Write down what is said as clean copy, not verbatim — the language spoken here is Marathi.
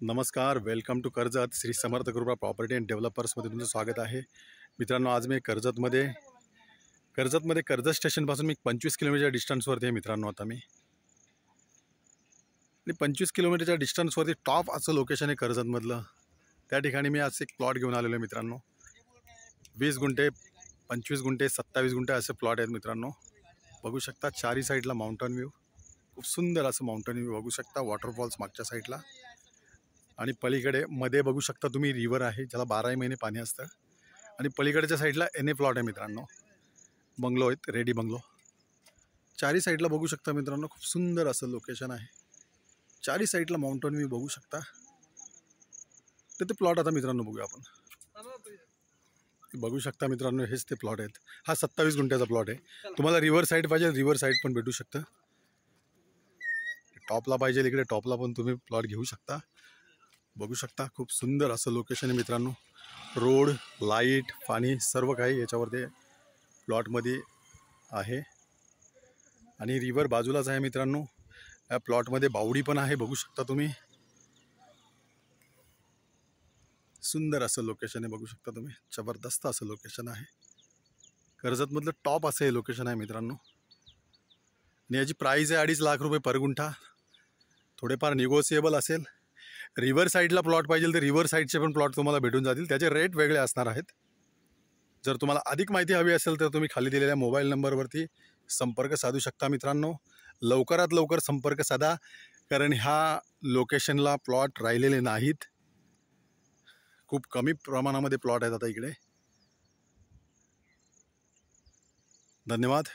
नमस्कार, वेलकम टू कर्जत. श्री समर्थ कृपा प्रॉपर्टी अँड डेव्हलपर्समध्ये तुमचं स्वागत आहे. मित्रांनो, आज मी कर्जतमध्ये कर्जत स्टेशनपासून मी 25 किलोमीटरच्या डिस्टन्सवरती आहे. मित्रांनो, आता मी आणि 25 किलोमीटरच्या डिस्टन्सवरती टॉप असं लोकेशन आहे कर्जतमधलं. त्या ठिकाणी मी आज एक प्लॉट घेऊन आलेलो आहे. मित्रांनो, 20 गुंठे, 25 गुंठे, 27 गुंठे असे प्लॉट आहेत. मित्रांनो, बघू शकता चारी साईडला माउंटन व्ह्यू, खूप सुंदर असं माउंटन व्ह्यू बघू शकता. वॉटरफॉल्स मागच्या साईडला आणि पलीकडे मध्ये बघू शकता तुम्ही रिव्हर आहे, ज्याला 12 महिने पाणी असतं. आणि पलीकडच्या साईडला एन ए प्लॉट आहे. मित्रांनो, बंगलो आहेत, रेडी बंगलो. चारी साईडला बघू शकता. मित्रांनो, खूप सुंदर असं लोकेशन आहे. चारी साईडला माउंटन व्ह्यू बघू शकता. तर ते प्लॉट आता मित्रांनो बघूया आपण. बघू शकता मित्रांनो, हेच ते प्लॉट आहेत. हा 27 गुंठ्याचा प्लॉट आहे. तुम्हाला रिव्हर साईड पाहिजे, रिव्हर साईड पण भेटू शकतं. टॉपला पाहिजे इकडे टॉपला पण तुम्ही प्लॉट घेऊ शकता. बघू शकता, खूप सुंदर असं लोकेशन आहे. मित्रांनो, रोड, लाईट, पाणी सर्व काही याच्यावरती प्लॉटमध्ये आहे. आणि रिव्हर बाजूलाच आहे. मित्रांनो, या प्लॉटमध्ये बावडी पण आहे, बघू शकता तुम्ही. सुंदर असं लोकेशन आहे, बघू शकता तुम्ही. जबरदस्त असं लोकेशन आहे. कर्जतमधलं टॉप असं हे लोकेशन आहे. मित्रांनो, आणि याची प्राईस आहे 2.5 लाख रुपये पर गुंठा. थोडेफार निगोसिएबल असेल. रिव्हर साईडला प्लॉट पाहिजे तर रिव्हर साईडचे पण प्लॉट तुम्हाला भेटून जातील. त्याचे रेट वेगळे असणार आहेत. जर तुम्हाला अधिक माहिती हवी असेल तर तुम्ही खाली दिलेल्या मोबाईल नंबरवरती संपर्क साधू शकता. मित्रांनो, लवकरात लवकर संपर्क साधा, कारण ह्या लोकेशनला प्लॉट राहिलेले नाहीत. खूप कमी प्रमाणामध्ये प्लॉट आहेत आता इकडे. धन्यवाद.